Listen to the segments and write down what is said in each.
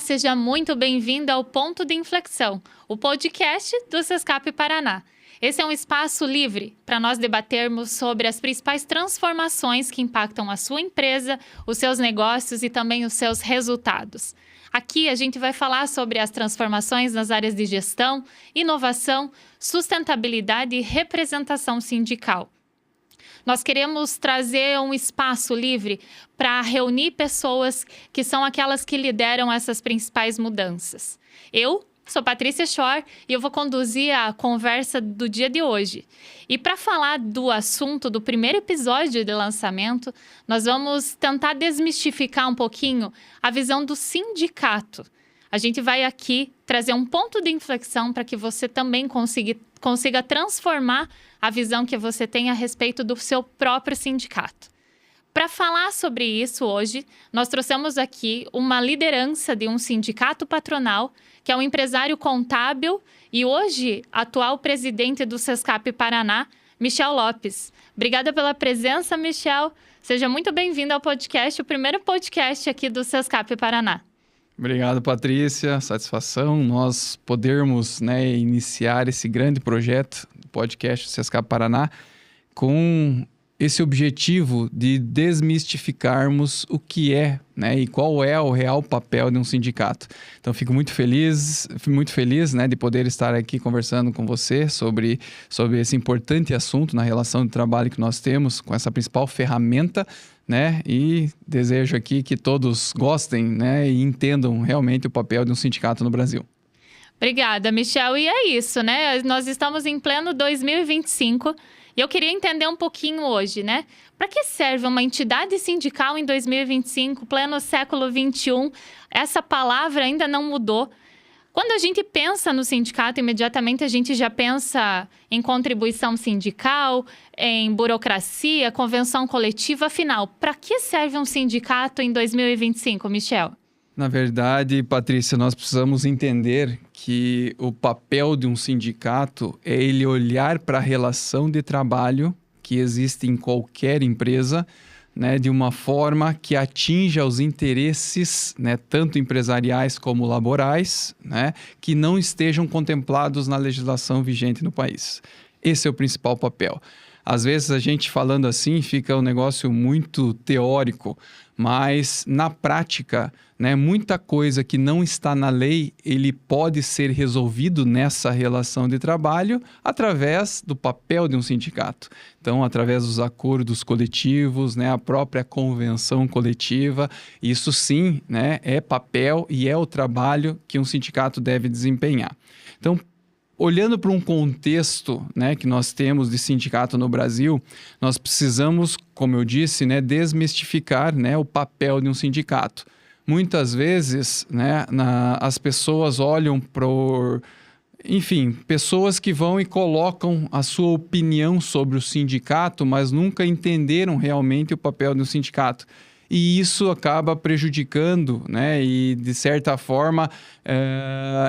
seja muito bem-vindo ao Ponto de Inflexão, o podcast do Sescap Paraná. Esse é um espaço livre para nós debatermos sobre as principais transformações que impactam a sua empresa, os seus negócios e também os seus resultados. Aqui a gente vai falar sobre as transformações nas áreas de gestão, inovação, sustentabilidade e representação sindical. Nós queremos trazer um espaço livre para reunir pessoas que são aquelas que lideram essas principais mudanças. Eu sou Patrícia Schor e eu vou conduzir a conversa do dia de hoje. E para falar do assunto do primeiro episódio de lançamento, nós vamos tentar desmistificar um pouquinho a visão do sindicato. A gente vai aqui trazer um ponto de inflexão para que você também consiga transformar a visão que você tem a respeito do seu próprio sindicato. Para falar sobre isso hoje, nós trouxemos aqui uma liderança de um sindicato patronal, que é um empresário contábil e hoje atual presidente do Sescap Paraná, Michel Lopes. Obrigada pela presença, Michel. Seja muito bem-vindo ao podcast, o primeiro podcast aqui do Sescap Paraná. Obrigado, Patrícia. Satisfação nós podermos iniciar esse grande projeto do podcast Sescap Paraná com esse objetivo de desmistificarmos o que é, e qual é o real papel de um sindicato. Então, fico muito feliz, de poder estar aqui conversando com você sobre esse importante assunto na relação de trabalho que nós temos com essa principal ferramenta, e desejo aqui que todos gostem, e entendam realmente o papel de um sindicato no Brasil. Obrigada, Michel. E é isso, Nós estamos em pleno 2025 e eu queria entender um pouquinho hoje, Para que serve uma entidade sindical em 2025, pleno século XXI? Essa palavra ainda não mudou. Quando a gente pensa no sindicato, imediatamente a gente já pensa em contribuição sindical, em burocracia, convenção coletiva. Afinal, para que serve um sindicato em 2025, Michel? Na verdade, Patrícia, nós precisamos entender que o papel de um sindicato é ele olhar para a relação de trabalho que existe em qualquer empresa, de uma forma que atinja os interesses, tanto empresariais como laborais, que não estejam contemplados na legislação vigente no país. Esse é o principal papel. Às vezes a gente falando assim fica um negócio muito teórico, mas na prática, muita coisa que não está na lei, ele pode ser resolvido nessa relação de trabalho através do papel de um sindicato. Então, através dos acordos coletivos, a própria convenção coletiva, isso sim, é papel e é o trabalho que um sindicato deve desempenhar. Então, olhando para um contexto que nós temos de sindicato no Brasil, nós precisamos, como eu disse, desmistificar o papel de um sindicato. Muitas vezes as pessoas olham por... Enfim, pessoas que vão e colocam a sua opinião sobre o sindicato, mas nunca entenderam realmente o papel de um sindicato. E isso acaba prejudicando e, de certa forma,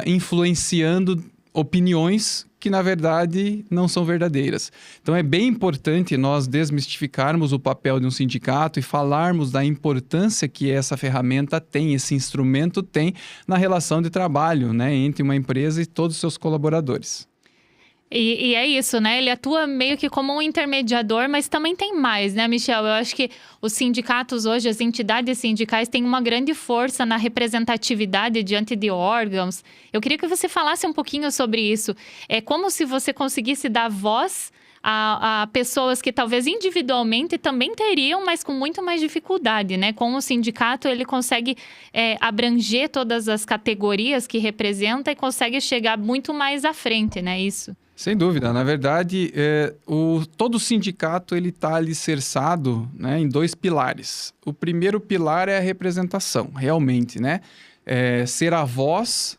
influenciando opiniões que, na verdade, não são verdadeiras. Então, é bem importante nós desmistificarmos o papel de um sindicato e falarmos da importância que essa ferramenta tem, esse instrumento tem na relação de trabalho, entre uma empresa e todos os seus colaboradores. E é isso, Ele atua meio que como um intermediador, mas também tem mais, Michel? Eu acho que os sindicatos hoje, as entidades sindicais têm uma grande força na representatividade diante de órgãos. Eu queria que você falasse um pouquinho sobre isso. É como se você conseguisse dar voz a pessoas que talvez individualmente também teriam, mas com muito mais dificuldade, Com o sindicato, ele consegue abranger todas as categorias que representa e consegue chegar muito mais à frente, Isso. Sem dúvida. Na verdade, todo sindicato está alicerçado em dois pilares. O primeiro pilar é a representação, realmente, ser a voz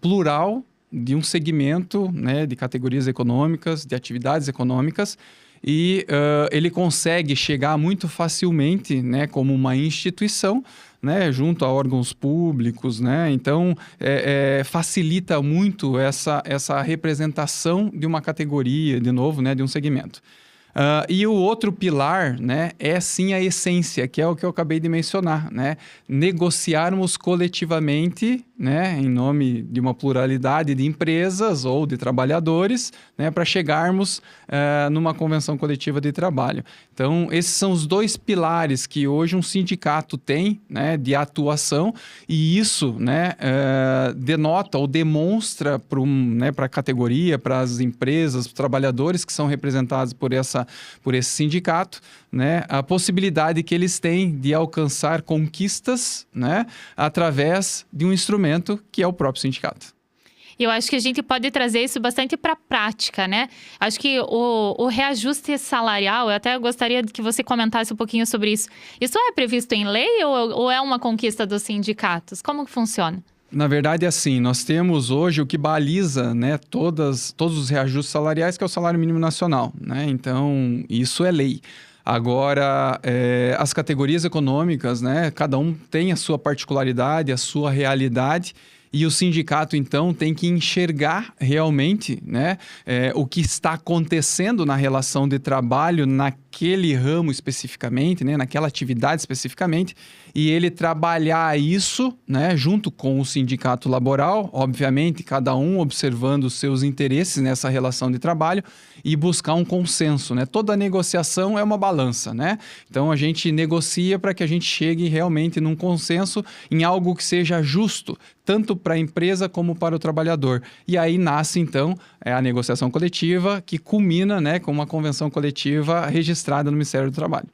plural de um segmento de categorias econômicas, de atividades econômicas, e ele consegue chegar muito facilmente como uma instituição, junto a órgãos públicos, Então, facilita muito essa representação de uma categoria, de novo, de um segmento. E o outro pilar, né, é sim a essência, que é o que eu acabei de mencionar, né? Negociarmos coletivamente, né, em nome de uma pluralidade de empresas ou de trabalhadores, né, para chegarmos numa convenção coletiva de trabalho. Então, esses são os dois pilares que hoje um sindicato tem, né, de atuação, e isso, né, denota ou demonstra para a categoria, para as empresas, para os trabalhadores que são representados por esse sindicato, né, a possibilidade que eles têm de alcançar conquistas, né, através de um instrumento que é o próprio sindicato. Eu acho que a gente pode trazer isso bastante para a prática, né? Acho que o reajuste salarial, eu até gostaria que você comentasse um pouquinho sobre isso. Isso é previsto em lei ou é uma conquista dos sindicatos? Como que funciona? Na verdade, é assim, nós temos hoje o que baliza, né, todos os reajustes salariais, que é o salário mínimo nacional, né? Então, isso é lei. Agora, as categorias econômicas, né, cada um tem a sua particularidade, a sua realidade, e o sindicato, então, tem que enxergar realmente, né, o que está acontecendo na relação de trabalho naquele ramo especificamente, né, naquela atividade especificamente, e ele trabalhar isso, né, junto com o sindicato laboral, obviamente, cada um observando os seus interesses nessa relação de trabalho e buscar um consenso, né? Toda negociação é uma balança, né? Então, a gente negocia para que a gente chegue realmente num consenso em algo que seja justo, tanto para a empresa como para o trabalhador. E aí nasce, então, a negociação coletiva, que culmina, né, com uma convenção coletiva registrada no Ministério do Trabalho.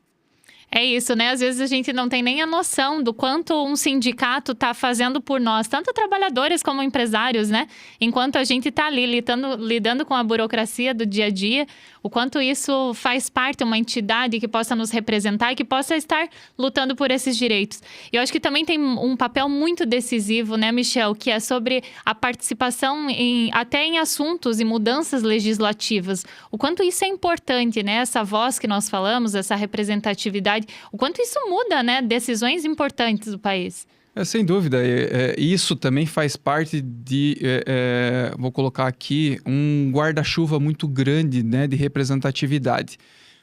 É isso, né? Às vezes a gente não tem nem a noção do quanto um sindicato está fazendo por nós, tanto trabalhadores como empresários, né? Enquanto a gente está ali lidando com a burocracia do dia a dia, o quanto isso faz parte, uma entidade que possa nos representar e que possa estar lutando por esses direitos. E eu acho que também tem um papel muito decisivo, né, Michel, que é sobre a participação até em assuntos e mudanças legislativas. O quanto isso é importante, né? Essa voz que nós falamos, essa representatividade, o quanto isso muda, né, decisões importantes do país. Sem dúvida, isso também faz parte de, vou colocar aqui, um guarda-chuva muito grande, né, de representatividade.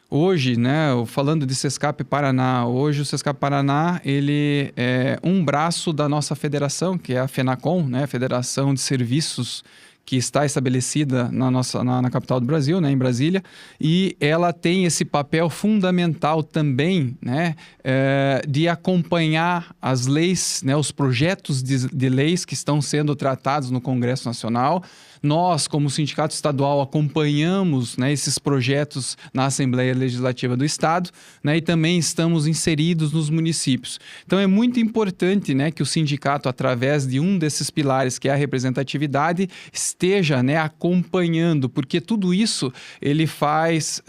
Hoje, né, falando de Sescap Paraná, hoje o Sescap Paraná, ele é um braço da nossa federação, que é a FENACOM, né, Federação de Serviços, que está estabelecida na capital do Brasil, né, em Brasília, e ela tem esse papel fundamental também, né, de acompanhar as leis, né, os projetos de leis que estão sendo tratados no Congresso Nacional. Nós, como sindicato estadual, acompanhamos, né, esses projetos na Assembleia Legislativa do Estado, né, e também estamos inseridos nos municípios. Então, é muito importante, né, que o sindicato, através de um desses pilares, que é a representatividade, esteja, né, acompanhando, porque tudo isso ele faz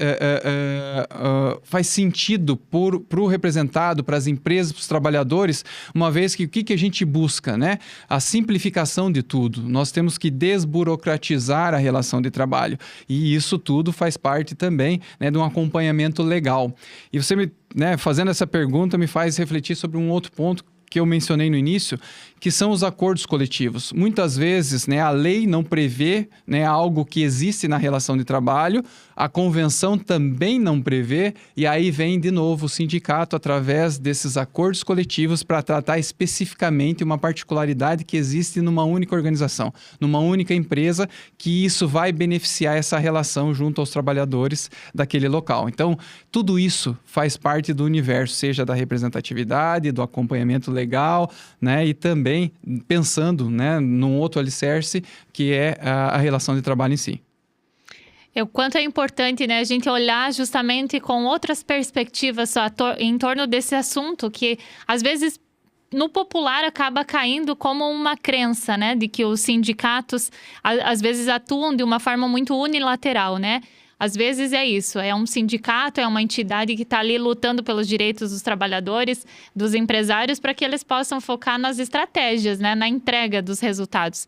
sentido para o representado, para as empresas, para os trabalhadores, uma vez que o que a gente busca, né? A simplificação de tudo. Nós temos que desburocratizar a relação de trabalho. E isso tudo faz parte também, né, de um acompanhamento legal. E você, fazendo essa pergunta, me faz refletir sobre um outro ponto que eu mencionei no início, que são os acordos coletivos. Muitas vezes, né, a lei não prevê, né, algo que existe na relação de trabalho, a convenção também não prevê, e aí vem de novo o sindicato através desses acordos coletivos para tratar especificamente uma particularidade que existe numa única organização, numa única empresa, que isso vai beneficiar essa relação junto aos trabalhadores daquele local. Então, tudo isso faz parte do universo, seja da representatividade, do acompanhamento legal, né, e também pensando, né, num outro alicerce, que é a relação de trabalho em si. O quanto é importante, né, a gente olhar justamente com outras perspectivas em torno desse assunto, que às vezes no popular acaba caindo como uma crença, né, de que os sindicatos às vezes atuam de uma forma muito unilateral, né? Às vezes é isso, é um sindicato, é uma entidade que está ali lutando pelos direitos dos trabalhadores, dos empresários, para que eles possam focar nas estratégias, né, na entrega dos resultados.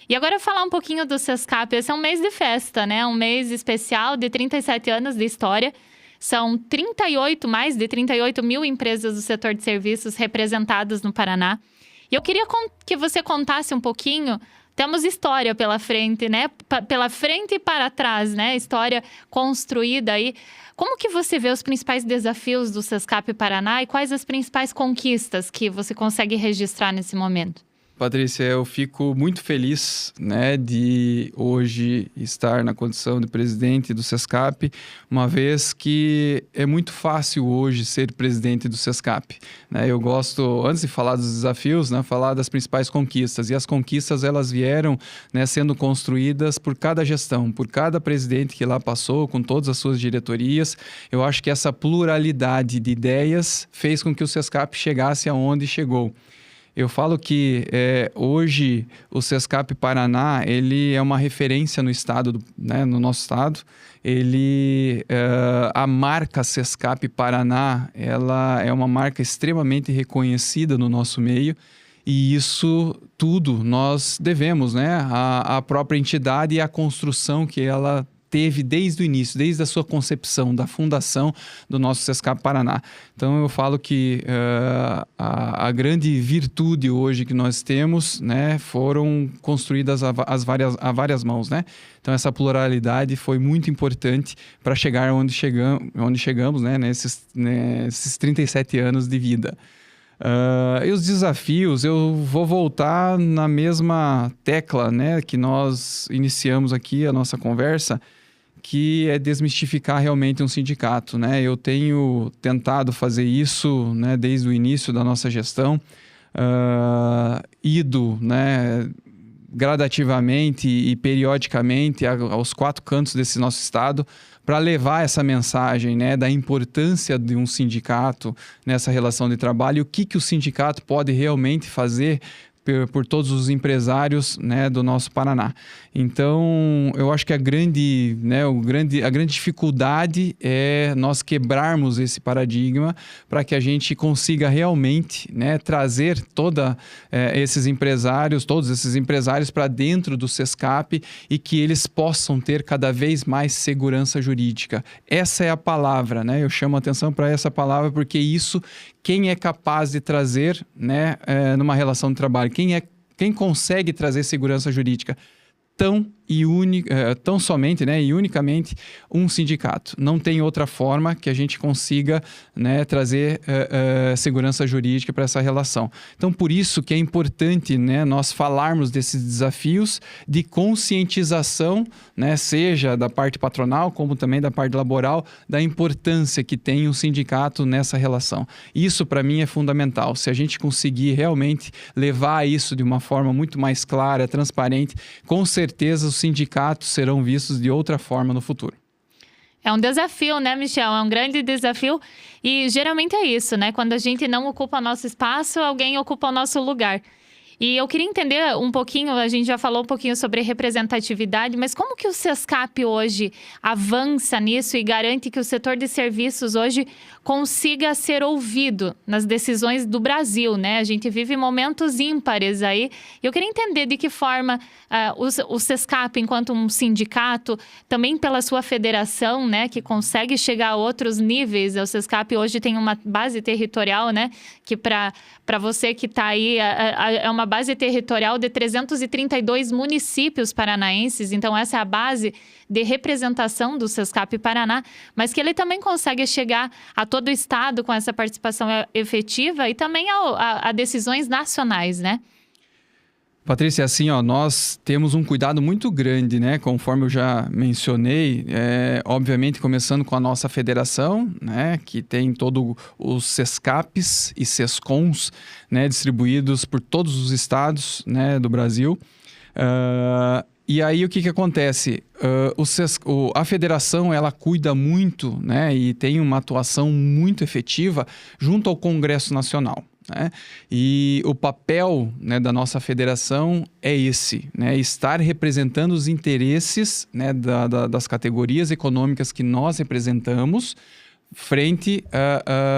E agora falar um pouquinho do Sescap. Esse é um mês de festa, né? Um mês especial de 37 anos de história. São mais de 38 mil empresas do setor de serviços representadas no Paraná. E eu queria que você contasse um pouquinho. Temos história pela frente, né? Pela frente e para trás, né? História construída aí. Como que você vê os principais desafios do Sescap Paraná e quais as principais conquistas que você consegue registrar nesse momento? Patrícia, eu fico muito feliz, né, de hoje estar na condição de presidente do Sescap, uma vez que é muito fácil hoje ser presidente do Sescap, né? Eu gosto, antes de falar dos desafios, né, falar das principais conquistas. E as conquistas, elas vieram, né, sendo construídas por cada gestão, por cada presidente que lá passou, com todas as suas diretorias. Eu acho que essa pluralidade de ideias fez com que o Sescap chegasse aonde chegou. Eu falo que hoje o Sescap Paraná, ele é uma referência no estado, né, no nosso estado. A marca Sescap Paraná, ela é uma marca extremamente reconhecida no nosso meio. E isso tudo nós devemos, né, à própria entidade e à construção que ela teve desde o início, desde a sua concepção, da fundação do nosso Sescap Paraná. Então, eu falo que a grande virtude hoje que nós temos, né, foram construídas a várias mãos, né? Então, essa pluralidade foi muito importante para chegar onde chegamos, né, nesses 37 anos de vida. E os desafios, eu vou voltar na mesma tecla, né, que nós iniciamos aqui a nossa conversa, que é desmistificar realmente um sindicato, né? Eu tenho tentado fazer isso, né, desde o início da nossa gestão, ido, né, gradativamente e periodicamente aos 4 cantos desse nosso estado para levar essa mensagem, né, da importância de um sindicato nessa relação de trabalho e o que o sindicato pode realmente fazer por todos os empresários, né, do nosso Paraná. Então, eu acho que a grande dificuldade é nós quebrarmos esse paradigma para que a gente consiga realmente, né, trazer todos esses empresários para dentro do Sescap e que eles possam ter cada vez mais segurança jurídica. Essa é a palavra, né? Eu chamo a atenção para essa palavra porque isso, quem é capaz de trazer, né, numa relação de trabalho, quem consegue trazer segurança jurídica tão somente, né, e unicamente um sindicato. Não tem outra forma que a gente consiga, né, trazer segurança jurídica para essa relação. Então, por isso que é importante, né, nós falarmos desses desafios de conscientização, né, seja da parte patronal como também da parte laboral, da importância que tem um sindicato nessa relação. Isso, para mim, é fundamental. Se a gente conseguir realmente levar isso de uma forma muito mais clara, transparente, com certeza os sindicatos serão vistos de outra forma no futuro. É um desafio, né, Michel? É um grande desafio e geralmente é isso, né? Quando a gente não ocupa o nosso espaço, alguém ocupa o nosso lugar. E eu queria entender um pouquinho, a gente já falou um pouquinho sobre representatividade, mas como que o Sescap hoje avança nisso e garante que o setor de serviços hoje consiga ser ouvido nas decisões do Brasil, né? A gente vive momentos ímpares aí. Eu queria entender de que forma o Sescap, enquanto um sindicato, também pela sua federação, né, que consegue chegar a outros níveis. O Sescap hoje tem uma base territorial, né, que para você que está aí, é uma base territorial de 332 municípios paranaenses. Então, essa é a base de representação do Sescap Paraná, mas que ele também consegue chegar a todo o estado com essa participação efetiva e também a decisões nacionais, né? Patrícia, assim, nós temos um cuidado muito grande, né? Conforme eu já mencionei, obviamente começando com a nossa federação, né? Que tem todos os Sescaps e Sescons, né? Distribuídos por todos os estados, né? Do Brasil. E aí, o que acontece? A federação, ela cuida muito, né? E tem uma atuação muito efetiva junto ao Congresso Nacional. Né? E o papel, né, da nossa federação é esse, né? Estar representando os interesses, né, das categorias econômicas que nós representamos frente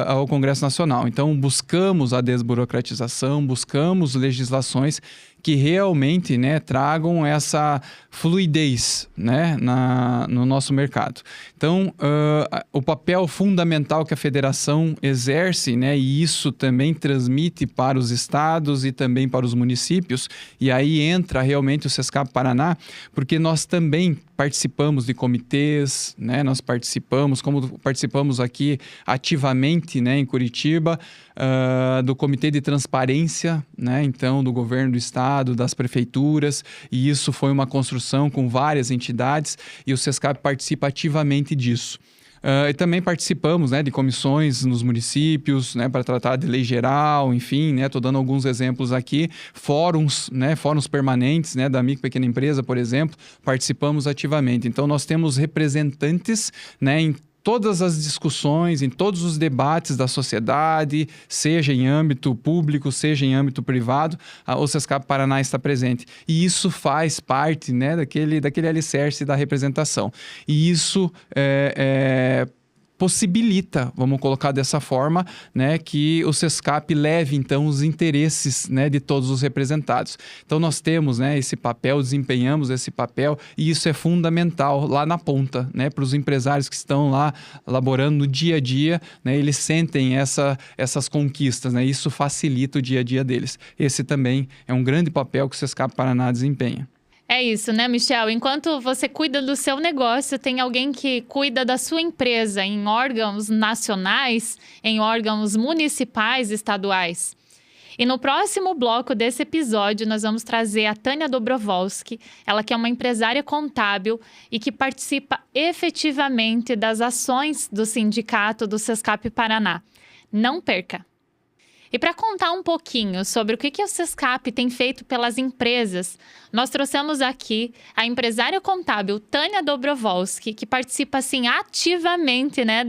ao Congresso Nacional. Então, buscamos a desburocratização, buscamos legislações que realmente, né, tragam essa fluidez, né, no nosso mercado. Então, o papel fundamental que a federação exerce, né, e isso também transmite para os estados e também para os municípios, e aí entra realmente o Sescap Paraná, porque nós também participamos de comitês, né, nós participamos, como participamos aqui ativamente, né, em Curitiba, do Comitê de Transparência, né, então do governo do estado, das prefeituras, e isso foi uma construção com várias entidades e o Sescap participa ativamente disso. E também participamos, né, de comissões nos municípios, né, para tratar de lei geral, enfim, né, estou dando alguns exemplos aqui, fóruns, né, fóruns permanentes, né, da micro e pequena empresa, por exemplo, participamos ativamente. Então, nós temos representantes, né, em todas as discussões, em todos os debates da sociedade, seja em âmbito público, seja em âmbito privado, o Sescap Paraná está presente. E isso faz parte, né, daquele alicerce da representação. E isso possibilita, vamos colocar dessa forma, né, que o Sescap leve, então, os interesses, né, de todos os representados. Então, nós temos, né, esse papel, desempenhamos esse papel, e isso é fundamental lá na ponta, né, para os empresários que estão lá laborando no dia a dia, né, eles sentem essas conquistas, né, isso facilita o dia a dia deles. Esse também é um grande papel que o Sescap Paraná desempenha. É isso, né, Michel? Enquanto você cuida do seu negócio, tem alguém que cuida da sua empresa em órgãos nacionais, em órgãos municipais, estaduais. E no próximo bloco desse episódio, nós vamos trazer a Tânia Dobrovolsky, ela que é uma empresária contábil e que participa efetivamente das ações do sindicato do Sescap Paraná. Não perca! E para contar um pouquinho sobre o que o Sescap tem feito pelas empresas, nós trouxemos aqui a empresária contábil Tânia Dobrovolsky, que participa assim ativamente, né,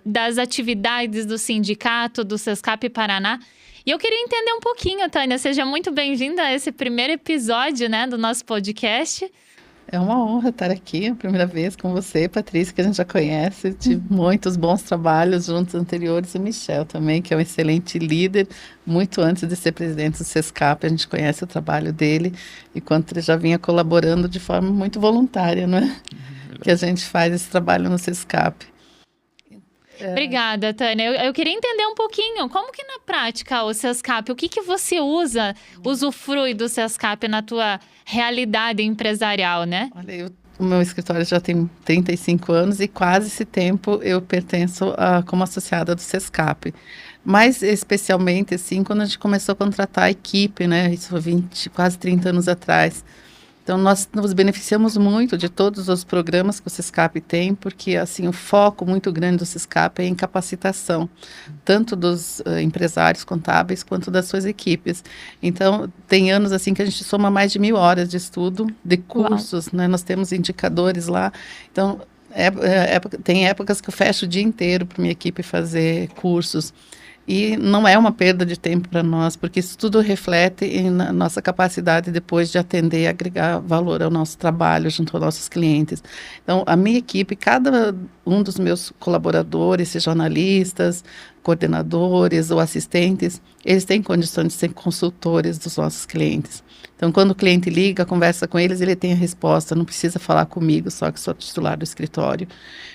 das atividades do sindicato, do Sescap Paraná. E eu queria entender um pouquinho, Tânia, seja muito bem-vinda a esse primeiro episódio, né, do nosso podcast. É uma honra estar aqui, a primeira vez com você, Patrícia, que a gente já conhece, de muitos bons trabalhos juntos anteriores, e o Michel também, que é um excelente líder, muito antes de ser presidente do Sescap, a gente conhece o trabalho dele, e quanto ele já vinha colaborando de forma muito voluntária, não é? Que a gente faz esse trabalho no Sescap. Obrigada, Tânia. Eu queria entender um pouquinho, como que na prática o Sescap, o que você usufrui do Sescap na tua realidade empresarial, né? Olha, o meu escritório já tem 35 anos e quase esse tempo eu pertenço como associada do Sescap. Mas especialmente, assim, quando a gente começou a contratar a equipe, né? Isso foi quase 30 anos atrás. Então, nós nos beneficiamos muito de todos os programas que o Sescap tem, porque, assim, o foco muito grande do Sescap é em capacitação, tanto dos empresários contábeis quanto das suas equipes. Então, tem anos, assim, que a gente soma mais de 1.000 horas de estudo, de cursos, né? Nós temos indicadores lá. Então, tem épocas que eu fecho o dia inteiro para minha equipe fazer cursos. E não é uma perda de tempo para nós, porque isso tudo reflete na nossa capacidade depois de atender e agregar valor ao nosso trabalho junto aos nossos clientes. Então, a minha equipe, cada um dos meus colaboradores, sejam analistas, coordenadores ou assistentes, eles têm condições de ser consultores dos nossos clientes. Então, quando o cliente liga, conversa com eles, ele tem a resposta, não precisa falar comigo, só que sou titular do escritório.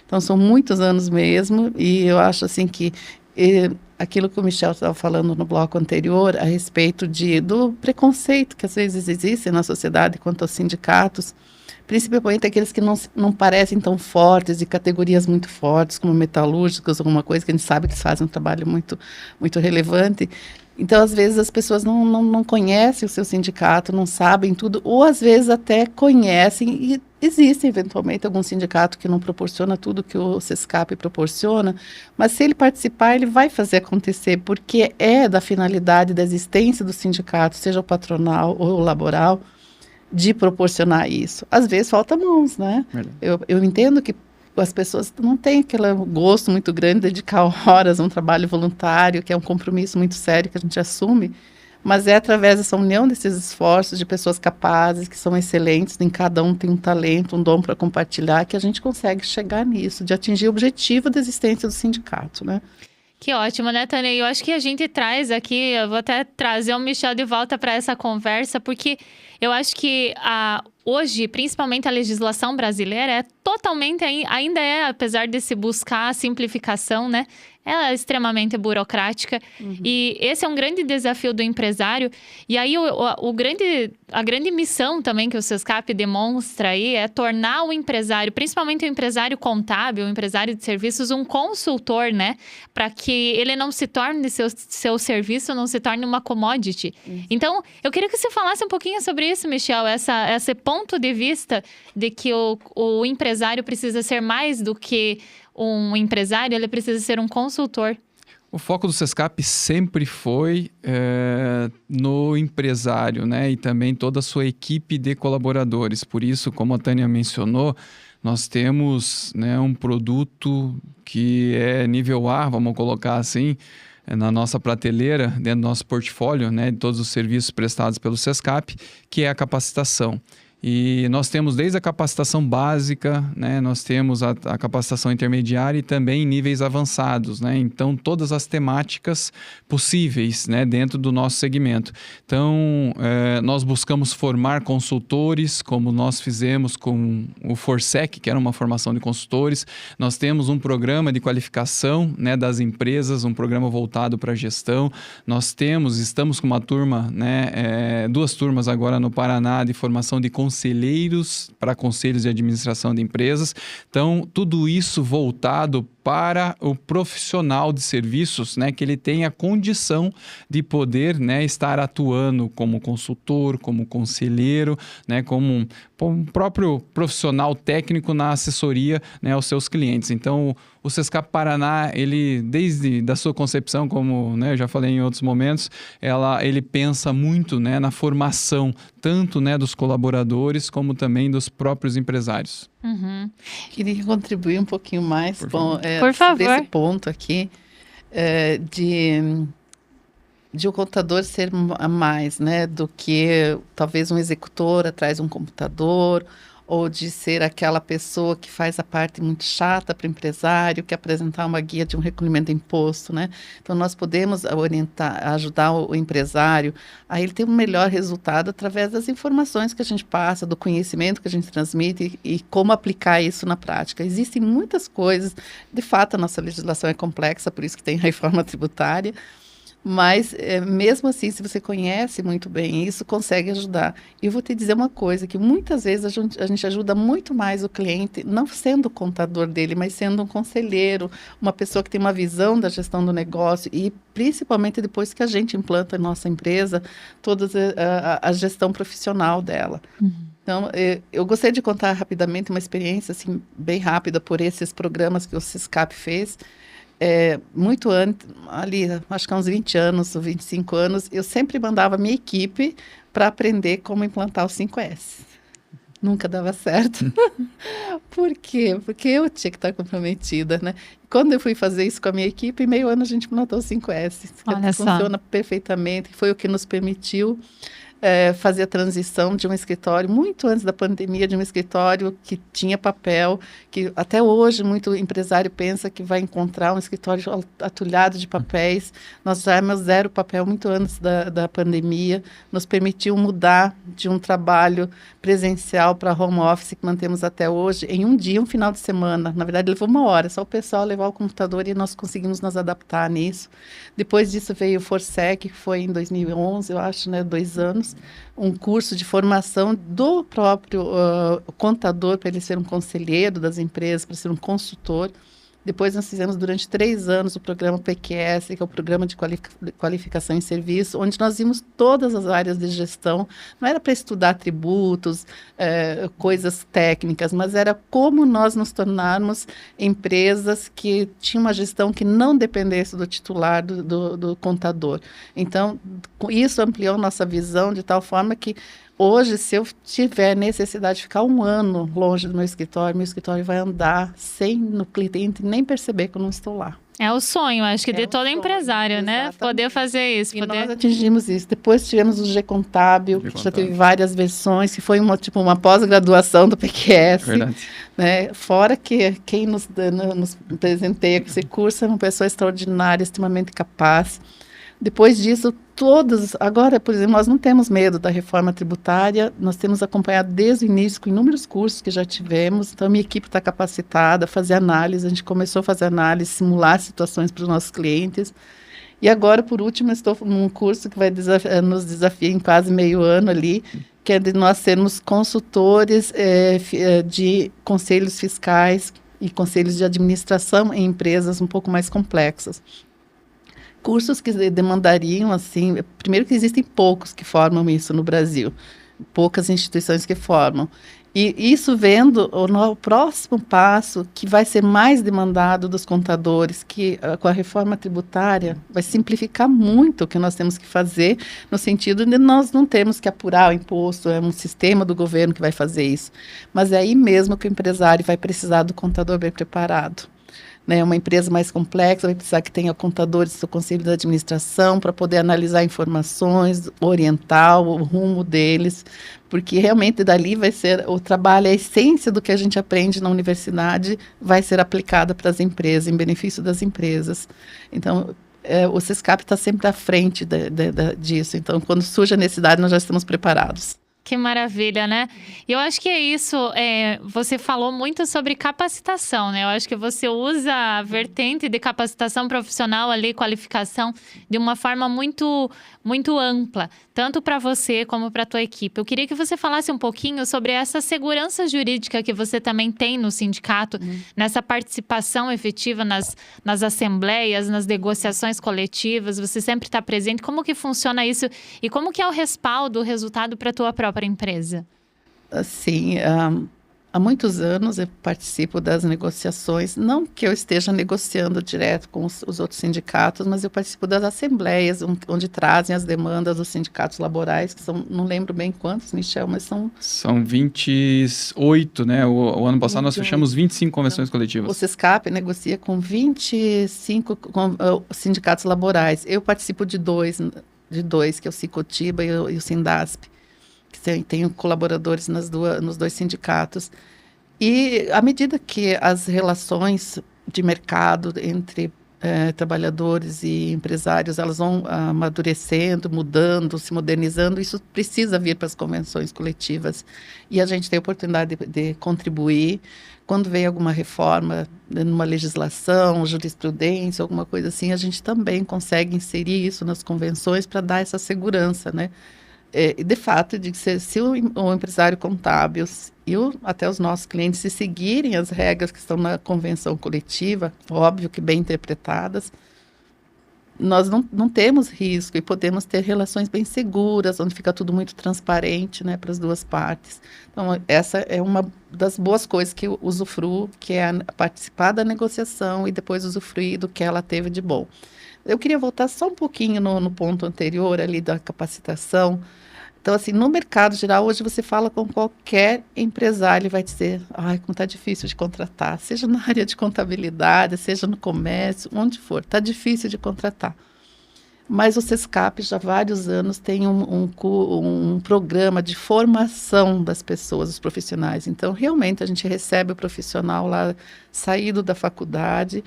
Então, são muitos anos mesmo, e eu acho assim que aquilo que o Michel estava falando no bloco anterior, a respeito do preconceito que às vezes existe na sociedade quanto aos sindicatos, principalmente aqueles que não parecem tão fortes, de categorias muito fortes, como metalúrgicos, alguma coisa que a gente sabe que eles fazem um trabalho muito, muito relevante. Então, às vezes, as pessoas não conhecem o seu sindicato, não sabem tudo, ou às vezes até conhecem, e existe eventualmente algum sindicato que não proporciona tudo que o Sescap proporciona, mas se ele participar, ele vai fazer acontecer, porque é da finalidade da existência do sindicato, seja o patronal ou o laboral, de proporcionar isso. Às vezes falta mãos, né? Eu entendo que as pessoas não têm aquele gosto muito grande de dedicar horas a um trabalho voluntário, que é um compromisso muito sério que a gente assume, mas é através dessa união desses esforços de pessoas capazes, que são excelentes, em cada um tem um talento, um dom para compartilhar, que a gente consegue chegar nisso, de atingir o objetivo da existência do sindicato, né? Que ótimo, né, Tânia? Eu acho que a gente traz aqui, eu vou até trazer o Michel de volta para essa conversa, porque eu acho que hoje, principalmente a legislação brasileira, é totalmente, ainda é, apesar de se buscar a simplificação, né? Ela é extremamente burocrática. E esse é um grande desafio do empresário. E aí, a grande missão também que o Sescap demonstra aí é tornar o empresário, principalmente o empresário contábil, o empresário de serviços, um consultor, né? Para que ele não se torne, seu serviço não se torne uma commodity. Então, eu queria que você falasse um pouquinho sobre isso, Michel, esse ponto de vista de que o empresário precisa ser mais do que um empresário, ele precisa ser um consultor. O foco do Sescap sempre foi no empresário, né? E também toda a sua equipe de colaboradores. Por isso, como a Tânia mencionou, nós temos, né, um produto que é nível A, vamos colocar assim, na nossa prateleira, dentro do nosso portfólio, né, de todos os serviços prestados pelo Sescap, que é a capacitação. E nós temos desde a capacitação básica, né, nós temos a capacitação intermediária e também níveis avançados, né? Então, todas as temáticas possíveis, né, dentro do nosso segmento. Então, nós buscamos formar consultores, como nós fizemos com o Forsec, que era uma formação de consultores. Nós temos um programa de qualificação, né, das empresas, um programa voltado para a gestão. Estamos com uma turma, né, 2 turmas agora no Paraná de formação de conselheiros para conselhos de administração de empresas. Então, tudo isso voltado para o profissional de serviços, né, que ele tenha condição de poder, né, estar atuando como consultor, como conselheiro, né, como um próprio profissional técnico na assessoria, né, aos seus clientes. Então, o Sescap Paraná, ele, desde da sua concepção, como, né, eu já falei em outros momentos, ele pensa muito, né, na formação, tanto, né, dos colaboradores, como também dos próprios empresários. Queria contribuir um pouquinho mais Por sobre favor. esse ponto aqui, de o contador ser a mais, né, do que talvez um executor atrás de um computador, ou de ser aquela pessoa que faz a parte muito chata para o empresário, que apresentar uma guia de um recolhimento de imposto, né? Então, nós podemos orientar, ajudar o empresário a ele ter um melhor resultado através das informações que a gente passa, do conhecimento que a gente transmite e como aplicar isso na prática. Existem muitas coisas, de fato, a nossa legislação é complexa, por isso que tem a reforma tributária, mas, mesmo assim, se você conhece muito bem isso, consegue ajudar. E eu vou te dizer uma coisa, que muitas vezes a gente ajuda muito mais o cliente, não sendo o contador dele, mas sendo um conselheiro, uma pessoa que tem uma visão da gestão do negócio e, principalmente, depois que a gente implanta a nossa empresa, toda a gestão profissional dela. Então, eu gostaria de contar rapidamente uma experiência, assim, bem rápida, por esses programas que o Sescap fez. Muito antes, ali, acho que há uns 20 anos, ou 25 anos, eu sempre mandava minha equipe para aprender como implantar o 5S. Nunca dava certo. Por quê? Porque eu tinha que estar comprometida, né? Quando eu fui fazer isso com a minha equipe, em meio ano a gente implantou o 5S, que funciona perfeitamente, foi o que nos permitiu fazer a transição de um escritório, muito antes da pandemia, de um escritório que tinha papel, que até hoje muito empresário pensa que vai encontrar um escritório atulhado de papéis. Nós tínhamos 0 papel muito antes da pandemia, nos permitiu mudar de um trabalho presencial para home office, que mantemos até hoje, em um dia, um final de semana. Na verdade, levou 1 hora, só o pessoal levar o computador e nós conseguimos nos adaptar nisso. Depois disso veio o Forsec, que foi em 2011, eu acho, né, 2 anos, um curso de formação do próprio contador, para ele ser um conselheiro das empresas, para ser um consultor. Depois nós fizemos durante 3 anos o programa PQS, que é o Programa de Qualificação em Serviço, onde nós vimos todas as áreas de gestão. Não era para estudar tributos, coisas técnicas, mas era como nós nos tornarmos empresas que tinham uma gestão que não dependesse do titular, do contador. Então, isso ampliou nossa visão de tal forma que Hoje, se eu tiver necessidade de ficar 1 ano longe do meu escritório vai andar sem no cliente nem perceber que eu não estou lá. É o sonho, acho que de todo sonho, empresário, né? exatamente. Poder fazer isso. E nós atingimos isso. Depois tivemos o G-Contábil, que já teve várias versões, que foi uma pós-graduação do PQS. Verdade. Né? Fora que quem nos presenteia com esse curso é uma pessoa extraordinária, extremamente capaz. Depois disso, agora, por exemplo, nós não temos medo da reforma tributária, nós temos acompanhado desde o início com inúmeros cursos que já tivemos, então a minha equipe está capacitada a fazer análise, a gente começou a fazer análise, simular situações para os nossos clientes, e agora, por último, estou num curso que vai nos desafiar em quase meio ano ali, que é de nós sermos consultores de conselhos fiscais e conselhos de administração em empresas um pouco mais complexas. Cursos que demandariam, assim, primeiro que existem poucos que formam isso no Brasil, poucas instituições que formam. E isso vendo o próximo passo, que vai ser mais demandado dos contadores, que com a reforma tributária vai simplificar muito o que nós temos que fazer, no sentido de nós não termos que apurar o imposto, é um sistema do governo que vai fazer isso. Mas é aí mesmo que o empresário vai precisar do contador bem preparado. Né, uma empresa mais complexa vai precisar que tenha contadores do conselho de administração para poder analisar informações, orientar o rumo deles, porque realmente dali vai ser o trabalho, a essência do que a gente aprende na universidade vai ser aplicada para as empresas, em benefício das empresas. Então, o SESCAP está sempre à frente disso. Então, quando surge a necessidade, nós já estamos preparados. Que maravilha, né? E eu acho que é isso, você falou muito sobre capacitação, né? Eu acho que você usa a vertente de capacitação profissional ali, qualificação, de uma forma muito, muito ampla, tanto para você como para a tua equipe. Eu queria que você falasse um pouquinho sobre essa segurança jurídica que você também tem no sindicato, nessa participação efetiva nas assembleias, nas negociações coletivas, você sempre está presente. Como que funciona isso e como que é o respaldo, o resultado para a tua própria empresa? Sim, há muitos anos eu participo das negociações, não que eu esteja negociando direto com os outros sindicatos, mas eu participo das assembleias, onde trazem as demandas dos sindicatos laborais, que são, não lembro bem quantos, Michel, mas são... São 28, né? O ano passado 28. Nós fechamos 25 convenções coletivas. O SESCAP negocia com 25 sindicatos laborais. Eu participo de dois, que é o Cicotiba e o Sindasp. Tenho colaboradores nos dois sindicatos. E à medida que as relações de mercado entre trabalhadores e empresários, elas vão amadurecendo, mudando, se modernizando, isso precisa vir para as convenções coletivas. E a gente tem a oportunidade de contribuir. Quando vem alguma reforma numa legislação, jurisprudência, alguma coisa assim, a gente também consegue inserir isso nas convenções para dar essa segurança, né? De fato, se o empresário contábil e até os nossos clientes se seguirem as regras que estão na convenção coletiva, óbvio que bem interpretadas, nós não temos risco e podemos ter relações bem seguras, onde fica tudo muito transparente, né, para as duas partes. Então, essa é uma das boas coisas que eu usufruo, que é participar da negociação e depois usufruir do que ela teve de bom. Eu queria voltar só um pouquinho no ponto anterior ali da capacitação. Então, assim, no mercado geral, hoje você fala com qualquer empresário, ele vai dizer, ai, como está difícil de contratar, seja na área de contabilidade, seja no comércio, onde for, está difícil de contratar. Mas o SESCAP, já há vários anos, tem um programa de formação das pessoas, dos profissionais. Então, realmente, a gente recebe o profissional lá, saído da faculdade,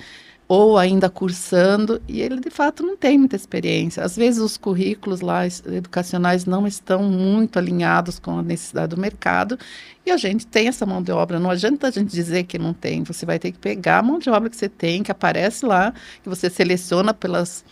ou ainda cursando, e ele, de fato, não tem muita experiência. Às vezes, os currículos lá educacionais não estão muito alinhados com a necessidade do mercado, e a gente tem essa mão de obra. Não adianta a gente dizer que não tem, você vai ter que pegar a mão de obra que você tem, que aparece lá, que você seleciona pelos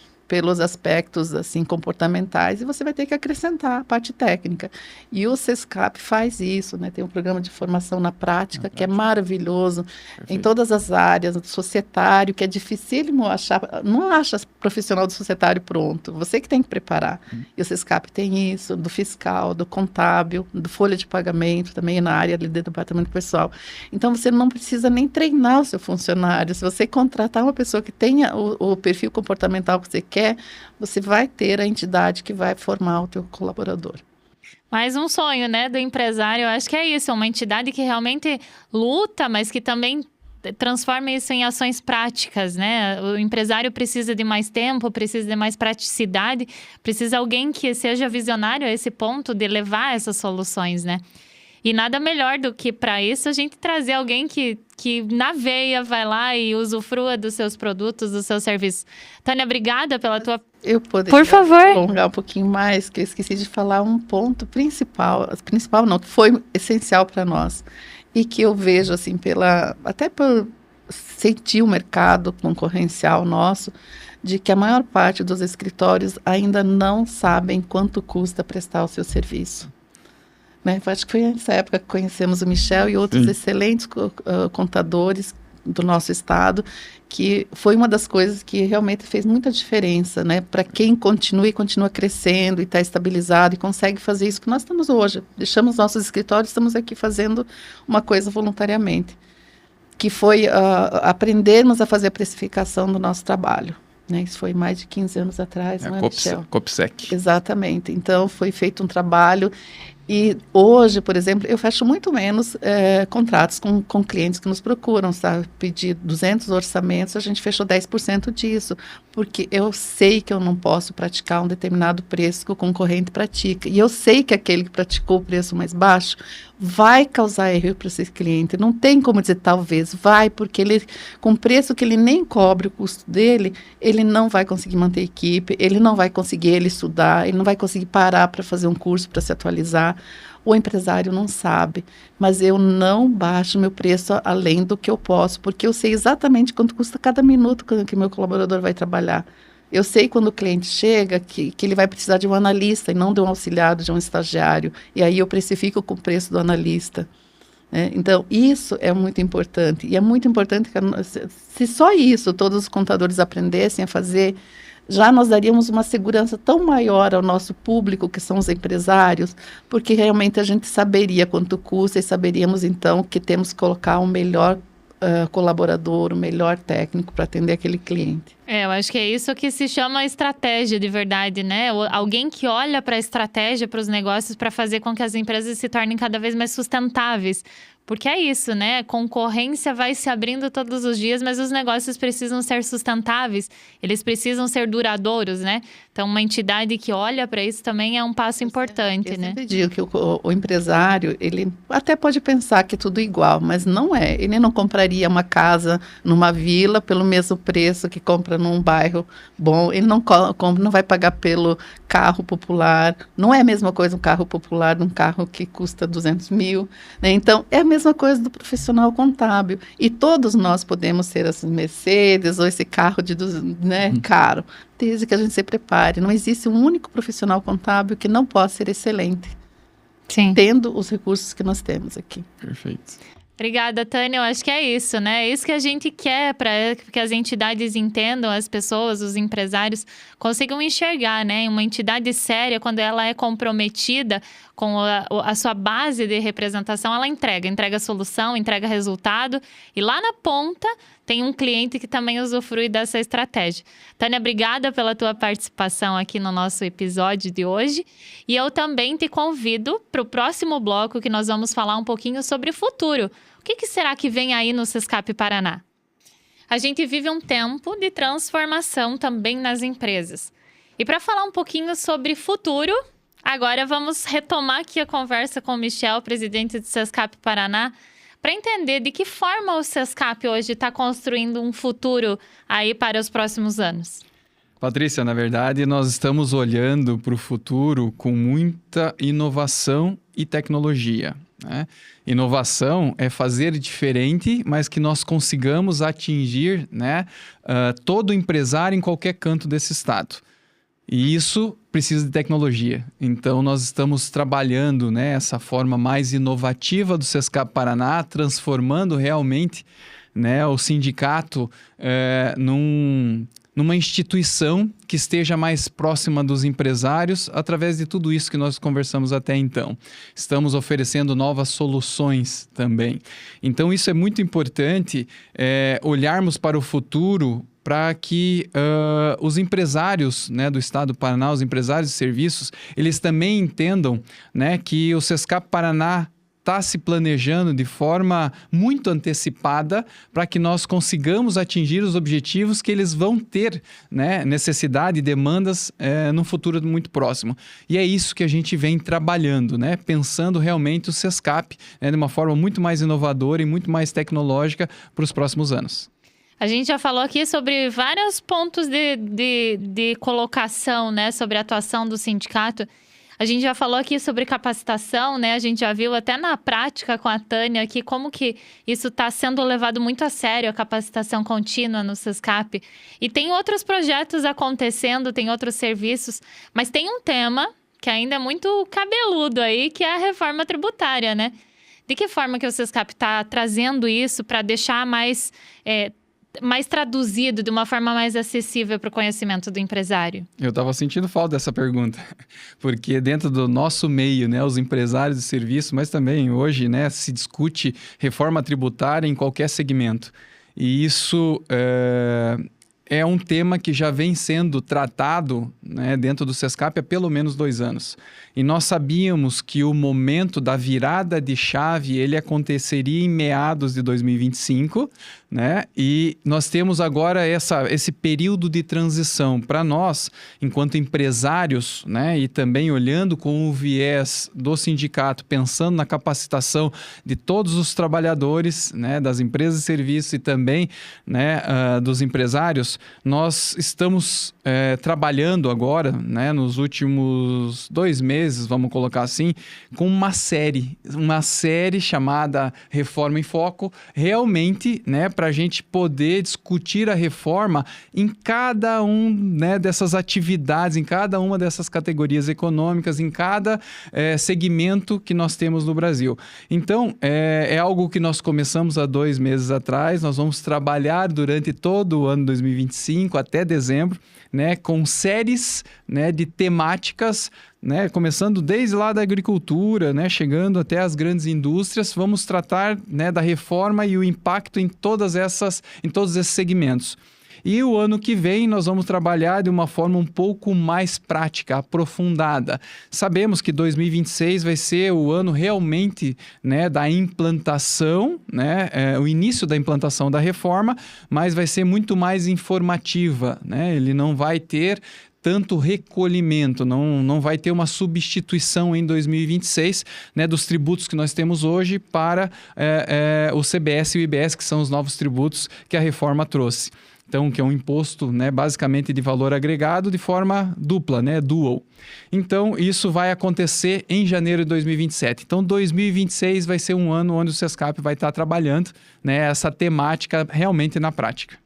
aspectos assim comportamentais, e você vai ter que acrescentar a parte técnica. E o SESCAP faz isso, né? Tem um programa de formação na prática que é maravilhoso. Perfeito. Em todas as áreas, do societário, que é dificílimo achar, não acha profissional do societário pronto, você que tem que preparar. E o SESCAP tem isso, do fiscal, do contábil, do folha de pagamento, também na área ali do departamento pessoal. Então, você não precisa nem treinar o seu funcionário. Se você contratar uma pessoa que tenha o perfil comportamental que você quer, você vai ter a entidade que vai formar o teu colaborador. Mais um sonho, né, do empresário. Eu acho que é isso, uma entidade que realmente luta, mas que também transforma isso em ações práticas, né? O empresário precisa de mais tempo, precisa de mais praticidade, precisa de alguém que seja visionário a esse ponto de levar essas soluções, né? E nada melhor do que para isso a gente trazer alguém que na veia vai lá e usufrua dos seus produtos, dos seus serviços. Tânia, obrigada pela tua... Eu poderia Por favor. alongar um pouquinho mais, que eu esqueci de falar um ponto principal não, que foi essencial para nós. E que eu vejo, assim, até por sentir o mercado concorrencial nosso, de que a maior parte dos escritórios ainda não sabem quanto custa prestar o seu serviço. Né? Acho que foi nessa época que conhecemos o Michel e outros excelentes contadores do nosso estado, que foi uma das coisas que realmente fez muita diferença, né? Para quem continua crescendo e está estabilizado e consegue fazer isso que nós estamos hoje. Deixamos nossos escritórios, estamos aqui fazendo uma coisa voluntariamente, que foi aprendermos a fazer a precificação do nosso trabalho. Né? Isso foi mais de 15 anos atrás, não é, Michel? Copsec. Exatamente. Então, foi feito um trabalho. E hoje, por exemplo, eu fecho muito menos contratos com clientes que nos procuram, sabe? Pedir 200 orçamentos, a gente fechou 10% disso, porque eu sei que eu não posso praticar um determinado preço que o concorrente pratica. E eu sei que aquele que praticou o preço mais baixo vai causar erro para esse cliente. Não tem como dizer talvez, vai, porque ele, com preço que ele nem cobre o custo dele, ele não vai conseguir manter a equipe, ele não vai conseguir estudar, ele não vai conseguir parar para fazer um curso para se atualizar. O empresário não sabe, mas eu não baixo meu preço além do que eu posso, porque eu sei exatamente quanto custa cada minuto que meu colaborador vai trabalhar. Eu sei quando o cliente chega que ele vai precisar de um analista e não de um auxiliado, de um estagiário, e aí eu precifico com o preço do analista. Né? Então, isso é muito importante, e é muito importante que se só isso todos os contadores aprendessem a fazer, já nós daríamos uma segurança tão maior ao nosso público, que são os empresários, porque realmente a gente saberia quanto custa e saberíamos, então, que temos que colocar um melhor colaborador, um melhor técnico para atender aquele cliente. Eu acho que é isso que se chama estratégia de verdade, né? Alguém que olha para a estratégia, para os negócios, para fazer com que as empresas se tornem cada vez mais sustentáveis. Porque é isso, né? Concorrência vai se abrindo todos os dias, mas os negócios precisam ser sustentáveis, eles precisam ser duradouros, né? Então, uma entidade que olha para isso também é um passo importante, né? Eu digo que o empresário, ele até pode pensar que é tudo igual, mas não é. Ele não compraria uma casa numa vila pelo mesmo preço que compra num bairro bom. Ele não vai pagar pelo carro popular. Não é a mesma coisa um carro popular de um carro que custa 200 mil. Né? Então, é a mesma coisa do profissional contábil. E todos nós podemos ter essas Mercedes ou esse carro caro, desde que a gente se prepare. Não existe um único profissional contábil que não possa ser excelente. Sim. Tendo os recursos que nós temos aqui. Perfeito. Obrigada, Tânia. Eu acho que é isso, né? É isso que a gente quer para que as entidades entendam, as pessoas, os empresários consigam enxergar, né? Uma entidade séria, quando ela é comprometida com a sua base de representação, ela entrega solução, entrega resultado. E lá na ponta tem um cliente que também usufrui dessa estratégia. Tânia, obrigada pela tua participação aqui no nosso episódio de hoje. E eu também te convido para o próximo bloco, que nós vamos falar um pouquinho sobre o futuro. O que será que vem aí no Sescap Paraná? A gente vive um tempo de transformação também nas empresas. E para falar um pouquinho sobre futuro, agora vamos retomar aqui a conversa com o Michel, presidente do Sescap Paraná, para entender de que forma o Sescap hoje está construindo um futuro aí para os próximos anos. Patrícia, na verdade, nós estamos olhando para o futuro com muita inovação e tecnologia. Né? Inovação é fazer diferente, mas que nós consigamos atingir, né, todo empresário em qualquer canto desse estado. E isso precisa de tecnologia. Então, nós estamos trabalhando, né, essa forma mais inovativa do Sescap Paraná, transformando realmente, né, o sindicato numa instituição que esteja mais próxima dos empresários através de tudo isso que nós conversamos até então. Estamos oferecendo novas soluções também. Então, isso é muito importante, olharmos para o futuro para que os empresários, né, do Estado do Paraná, os empresários de serviços, eles também entendam, né, que o Sescap Paraná está se planejando de forma muito antecipada para que nós consigamos atingir os objetivos que eles vão ter, né, necessidade e demandas no futuro muito próximo. E é isso que a gente vem trabalhando, né, pensando realmente o Sescap, né, de uma forma muito mais inovadora e muito mais tecnológica para os próximos anos. A gente já falou aqui sobre vários pontos de colocação, né, sobre a atuação do sindicato. A gente já falou aqui sobre capacitação, né? A gente já viu até na prática com a Tânia aqui como que isso está sendo levado muito a sério, a capacitação contínua no Sescap. E tem outros projetos acontecendo, tem outros serviços, mas tem um tema que ainda é muito cabeludo aí, que é a reforma tributária, né? De que forma que o Sescap está trazendo isso para deixar mais traduzido, de uma forma mais acessível para o conhecimento do empresário? Eu estava sentindo falta dessa pergunta, porque dentro do nosso meio, né, os empresários de serviço, mas também hoje, né, se discute reforma tributária em qualquer segmento. E isso é um tema que já vem sendo tratado, né, dentro do Sescap há pelo menos 2 anos. E nós sabíamos que o momento da virada de chave, ele aconteceria em meados de 2025, né? E nós temos agora esse período de transição para nós, enquanto empresários, né? E também olhando com o viés do sindicato, pensando na capacitação de todos os trabalhadores, né, das empresas de serviço e também, né, dos empresários. Nós estamos trabalhando agora, né, nos últimos 2 meses, vamos colocar assim, com uma série chamada Reforma em Foco, realmente, né, para a gente poder discutir a reforma em cada né, dessas atividades, em cada uma dessas categorias econômicas, em cada segmento que nós temos no Brasil. Então, é algo que nós começamos há 2 meses atrás, nós vamos trabalhar durante todo o ano 2025 até dezembro, né, com séries, né, de temáticas, né, começando desde lá da agricultura, né, chegando até as grandes indústrias. Vamos tratar, né, da reforma e o impacto em todos esses segmentos. E o ano que vem nós vamos trabalhar de uma forma um pouco mais prática, aprofundada. Sabemos que 2026 vai ser o ano realmente, né, da implantação, né, o início da implantação da reforma, mas vai ser muito mais informativa, né? Ele não vai ter tanto recolhimento, não vai ter uma substituição em 2026, né, dos tributos que nós temos hoje para o CBS e o IBS, que são os novos tributos que a reforma trouxe. Então, que é um imposto, né, basicamente de valor agregado de forma dupla, né, dual. Então, isso vai acontecer em janeiro de 2027. Então, 2026 vai ser um ano onde o Sescap vai estar trabalhando, né, essa temática realmente na prática.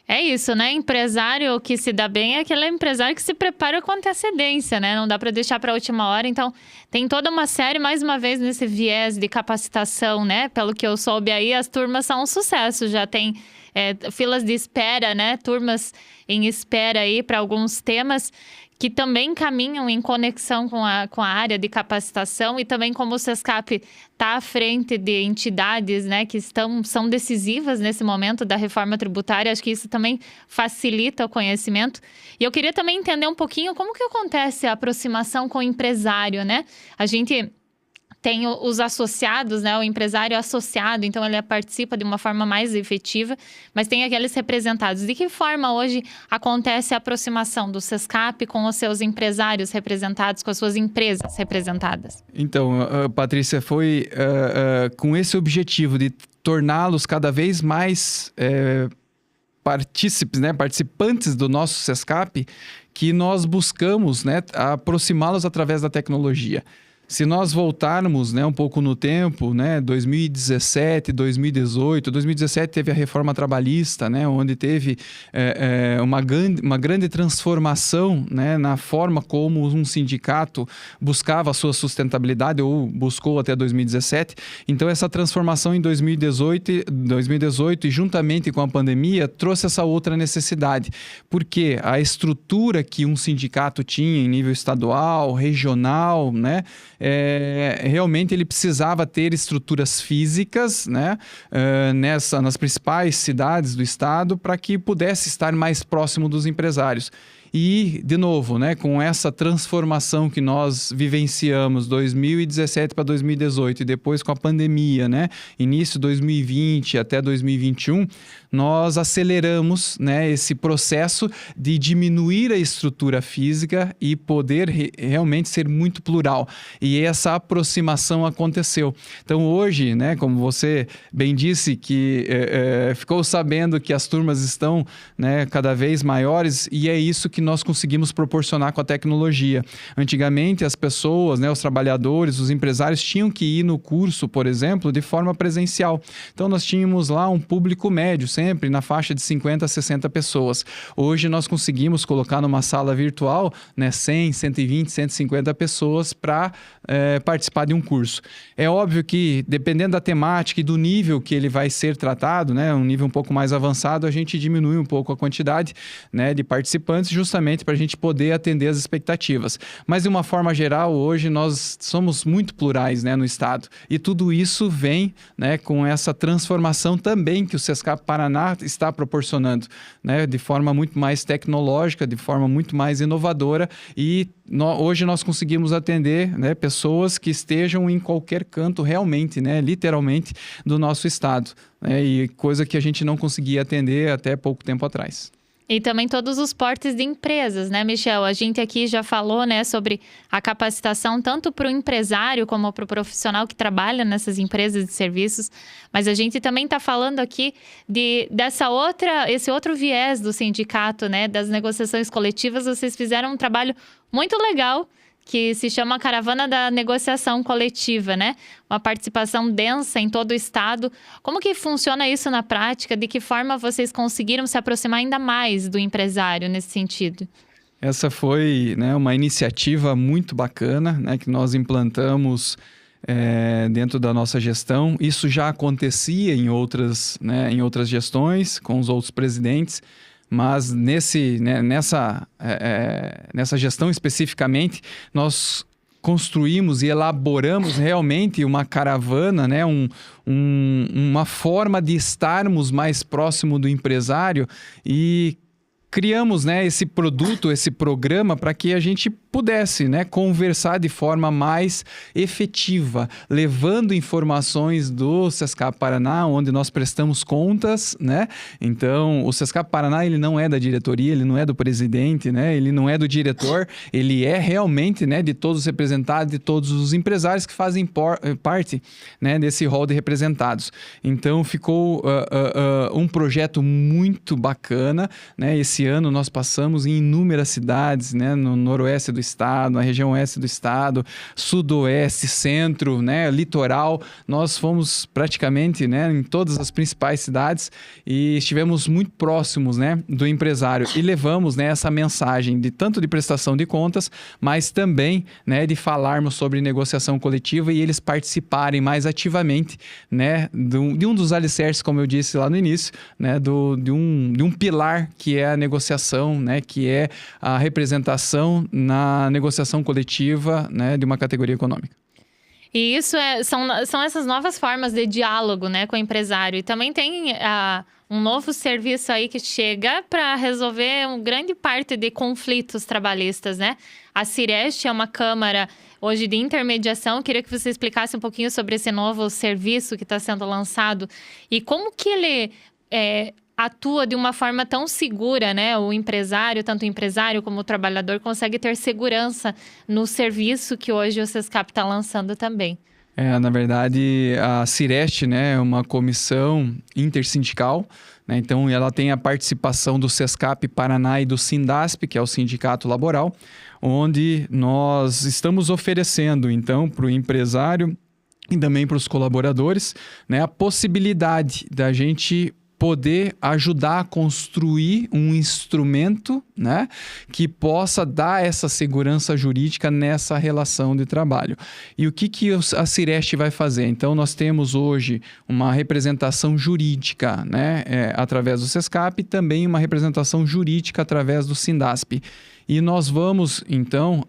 É isso, né? Empresário que se dá bem é aquele empresário que se prepara com antecedência, né? Não dá para deixar para a última hora. Então, tem toda uma série, mais uma vez, nesse viés de capacitação, né? Pelo que eu soube aí, as turmas são um sucesso. Já tem filas de espera, né? Turmas em espera aí para alguns temas que também caminham em conexão com a área de capacitação, e também como o Sescap está à frente de entidades, né, que são decisivas nesse momento da reforma tributária. Acho que isso também facilita o conhecimento. E eu queria também entender um pouquinho como que acontece a aproximação com o empresário, né? A gente tem os associados, né? O empresário associado, então ele participa de uma forma mais efetiva, mas tem aqueles representados. De que forma hoje acontece a aproximação do Sescap com os seus empresários representados, com as suas empresas representadas? Então, Patrícia, foi com esse objetivo de torná-los cada vez mais partícipes, né? Participantes do nosso Sescap, que nós buscamos, né, aproximá-los através da tecnologia. Se nós voltarmos, né, um pouco no tempo, né, 2017, 2018, 2017 teve a reforma trabalhista, né, onde teve uma grande transformação, né, na forma como um sindicato buscava a sua sustentabilidade, ou buscou até 2017. Então, essa transformação em 2018 e juntamente com a pandemia trouxe essa outra necessidade, porque a estrutura que um sindicato tinha em nível estadual, regional, né, realmente ele precisava ter estruturas físicas, né, nas principais cidades do estado para que pudesse estar mais próximo dos empresários. E, de novo, né, com essa transformação que nós vivenciamos 2017 para 2018 e depois com a pandemia, né, início de 2020 até 2021, nós aceleramos, né, esse processo de diminuir a estrutura física e poder realmente ser muito plural. E essa aproximação aconteceu. Então, hoje, né, como você bem disse, que ficou sabendo que as turmas estão, né, cada vez maiores, e é isso que nós conseguimos proporcionar com a tecnologia. Antigamente, as pessoas, né, os trabalhadores, os empresários tinham que ir no curso, por exemplo, de forma presencial. Então, nós tínhamos lá um público médio, sempre na faixa de 50 a 60 pessoas. Hoje, nós conseguimos colocar numa sala virtual, né, 100, 120, 150 pessoas para participar de um curso. É óbvio que, dependendo da temática e do nível que ele vai ser tratado, né, um nível um pouco mais avançado, a gente diminui um pouco a quantidade, né, de participantes, justamente para a gente poder atender as expectativas. Mas, de uma forma geral, hoje nós somos muito plurais, né, no estado. E tudo isso vem, né, com essa transformação também que o Sescap Paraná está proporcionando, né, de forma muito mais tecnológica, de forma muito mais inovadora, e hoje nós conseguimos atender, né, pessoas que estejam em qualquer canto realmente, né, literalmente, do nosso estado, né, e coisa que a gente não conseguia atender até pouco tempo atrás. E também todos os portes de empresas, né, Michel? A gente aqui já falou, né, sobre a capacitação tanto para o empresário como para o profissional que trabalha nessas empresas de serviços, mas a gente também está falando aqui esse outro viés do sindicato, né, das negociações coletivas. Vocês fizeram um trabalho muito legal que se chama Caravana da Negociação Coletiva, né? Uma participação densa em todo o estado. Como que funciona isso na prática? De que forma vocês conseguiram se aproximar ainda mais do empresário nesse sentido? Essa foi, né, uma iniciativa muito bacana, né, que nós implantamos dentro da nossa gestão. Isso já acontecia em outras gestões, com os outros presidentes, mas nessa gestão especificamente, nós construímos e elaboramos realmente uma caravana, né? Uma forma de estarmos mais próximo do empresário e criamos, né, esse produto, esse programa para que a gente pudesse, né, conversar de forma mais efetiva, levando informações do Sescap Paraná, onde nós prestamos contas, né? Então, o Sescap Paraná, ele não é da diretoria, ele não é do presidente, né? Ele não é do diretor, ele é realmente, né, de todos os representados, de todos os empresários que fazem parte, né, desse rol de representados. Então, ficou um projeto muito bacana, né? Esse ano nós passamos em inúmeras cidades, né, no noroeste do estado, na região oeste do estado, sudoeste, centro, né, litoral. Nós fomos praticamente, né, em todas as principais cidades e estivemos muito próximos, né, do empresário e levamos, né, essa mensagem de tanto de prestação de contas, mas também, né, de falarmos sobre negociação coletiva e eles participarem mais ativamente, né, de um dos alicerces, como eu disse lá no início, né, de um pilar que é a negociação, né, que é a representação na negociação coletiva, né, de uma categoria econômica. E isso são essas novas formas de diálogo, né, com o empresário. E também tem um novo serviço aí que chega para resolver uma grande parte de conflitos trabalhistas, né? A Cireste é uma câmara hoje de intermediação. Eu queria que você explicasse um pouquinho sobre esse novo serviço que está sendo lançado e como que ele atua de uma forma tão segura, né? O empresário, tanto o empresário como o trabalhador, consegue ter segurança no serviço que hoje o Sescap está lançando também. Na verdade, a Cireste, né, é uma comissão intersindical, né? Então, ela tem a participação do Sescap Paraná e do Sindasp, que é o Sindicato Laboral, onde nós estamos oferecendo, então, para o empresário e também para os colaboradores, né, a possibilidade da gente poder ajudar a construir um instrumento, né, que possa dar essa segurança jurídica nessa relação de trabalho. E o que a Cireste vai fazer? Então, nós temos hoje uma representação jurídica, né, através do SESCAP e também uma representação jurídica através do SINDASP. E nós vamos, então,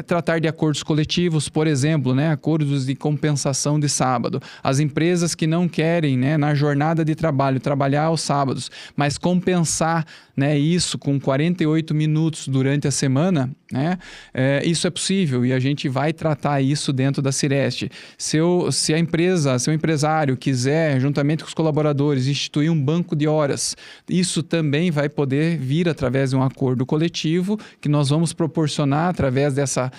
tratar de acordos coletivos, por exemplo, né, acordos de compensação de sábado. As empresas que não querem, né, na jornada de trabalho, trabalhar aos sábados, mas compensar, né, isso com 48 minutos durante a semana, né, isso é possível e a gente vai tratar isso dentro da Cireste. Se a empresa, se o empresário quiser, juntamente com os colaboradores, instituir um banco de horas, isso também vai poder vir através de um acordo coletivo que nós vamos proporcionar através dessa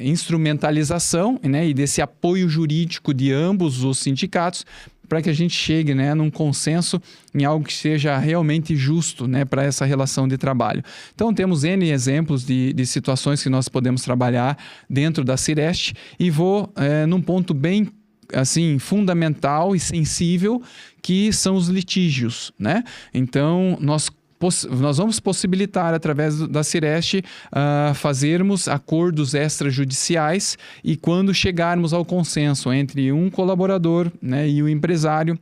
instrumentalização, né, e desse apoio jurídico de ambos os sindicatos para que a gente chegue, né, num consenso em algo que seja realmente justo, né, para essa relação de trabalho. Então, temos N exemplos de situações que nós podemos trabalhar dentro da Cireste e vou num ponto bem assim, fundamental e sensível, que são os litígios, né? Então, nós vamos possibilitar, através da Cireste, fazermos acordos extrajudiciais e quando chegarmos ao consenso entre um colaborador, né, e o empresário,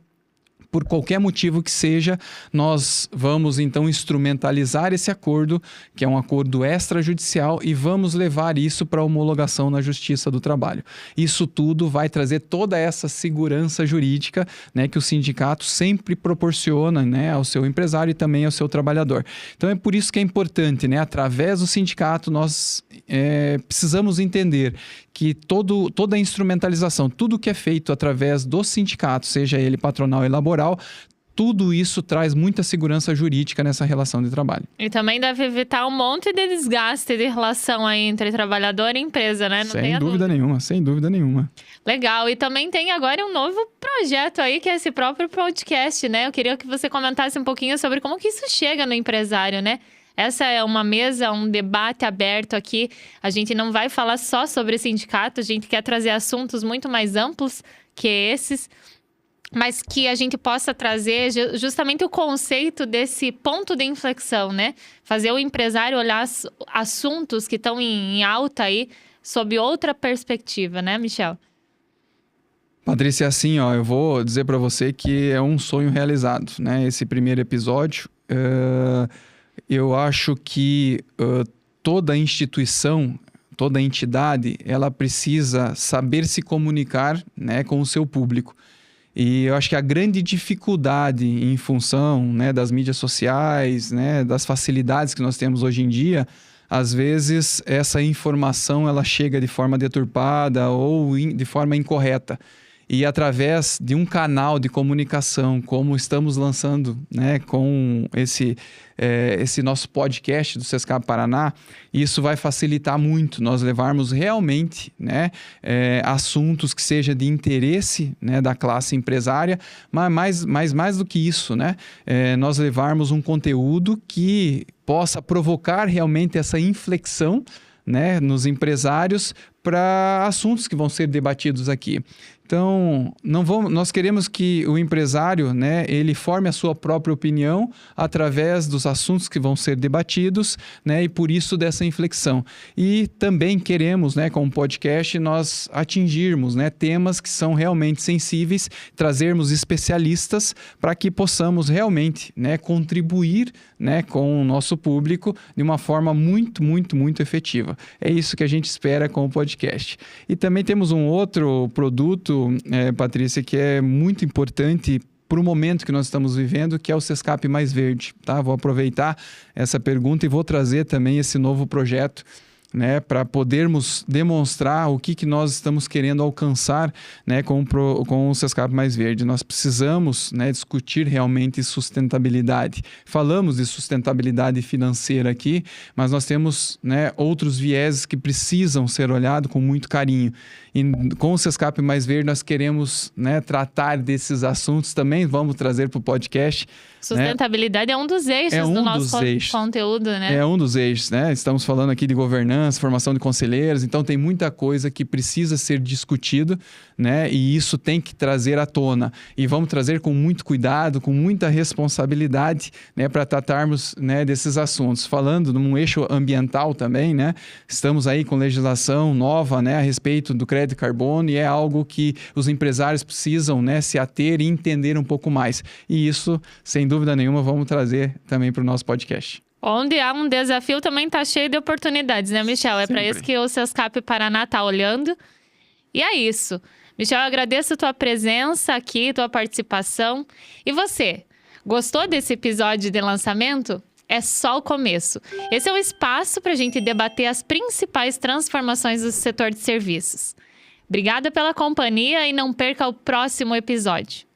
por qualquer motivo que seja, nós vamos então instrumentalizar esse acordo, que é um acordo extrajudicial, e vamos levar isso para homologação na Justiça do Trabalho. Isso tudo vai trazer toda essa segurança jurídica, né, que o sindicato sempre proporciona, né, ao seu empresário e também ao seu trabalhador. Então é por isso que é importante, né, através do sindicato, nós precisamos entender que toda a instrumentalização, tudo que é feito através do sindicato, seja ele patronal e laboral, tudo isso traz muita segurança jurídica nessa relação de trabalho. E também deve evitar um monte de desgaste de relação aí entre trabalhador e empresa, né? Não sem dúvida nenhuma, sem dúvida nenhuma. Legal. E também tem agora um novo projeto aí, que é esse próprio podcast, né? Eu queria que você comentasse um pouquinho sobre como que isso chega no empresário, né? Essa é uma mesa, um debate aberto aqui. A gente não vai falar só sobre sindicato, a gente quer trazer assuntos muito mais amplos que esses, mas que a gente possa trazer justamente o conceito desse ponto de inflexão, né? Fazer o empresário olhar assuntos que estão em alta aí, sob outra perspectiva, né, Michel? Patrícia, assim, ó, eu vou dizer para você que é um sonho realizado, né? Esse primeiro episódio, eu acho que toda instituição, toda entidade, ela precisa saber se comunicar, né, com o seu público. E eu acho que a grande dificuldade em função, né, das mídias sociais, né, das facilidades que nós temos hoje em dia, às vezes essa informação ela chega de forma deturpada ou de forma incorreta. E através de um canal de comunicação, como estamos lançando, né, com esse nosso podcast do SESCAP Paraná, isso vai facilitar muito nós levarmos realmente, né, assuntos que sejam de interesse, né, da classe empresária, mas mais do que isso, né, nós levarmos um conteúdo que possa provocar realmente essa inflexão, né, nos empresários para assuntos que vão ser debatidos aqui. Então, nós queremos que o empresário, né, ele forme a sua própria opinião através dos assuntos que vão ser debatidos, né, e por isso dessa inflexão. E também queremos, né, com o podcast, nós atingirmos, né, temas que são realmente sensíveis, trazermos especialistas para que possamos realmente, né, contribuir, né, com o nosso público de uma forma muito, muito, muito efetiva. É isso que a gente espera com o podcast. E também temos um outro produto, Patrícia, que é muito importante para o momento que nós estamos vivendo, que é o SESCAP Mais Verde, tá? Vou aproveitar essa pergunta e vou trazer também esse novo projeto, né, para podermos demonstrar o que nós estamos querendo alcançar, né, com o SESCAP Mais Verde. Nós precisamos, né, discutir realmente sustentabilidade. Falamos de sustentabilidade financeira aqui, mas nós temos, né, outros vieses que precisam ser olhados com muito carinho. E com o SESCAP Mais Verde nós queremos, né, tratar desses assuntos também, vamos trazer para o podcast. Sustentabilidade, né? É um dos eixos do nosso conteúdo, né? É um dos eixos, né? Estamos falando aqui de governança, governança, formação de conselheiros. Então, tem muita coisa que precisa ser discutido, né? E isso tem que trazer à tona. E vamos trazer com muito cuidado, com muita responsabilidade, né? Para tratarmos, né, desses assuntos. Falando num eixo ambiental também, né? Estamos aí com legislação nova, né, a respeito do crédito de carbono e é algo que os empresários precisam, né, se ater e entender um pouco mais. E isso, sem dúvida nenhuma, vamos trazer também para o nosso podcast. Onde há um desafio também está cheio de oportunidades, né, Michel? É para isso que o Sescap Paraná está olhando. E é isso. Michel, eu agradeço a tua presença aqui, tua participação. E você, gostou desse episódio de lançamento? É só o começo. Esse é um espaço para a gente debater as principais transformações do setor de serviços. Obrigada pela companhia e não perca o próximo episódio.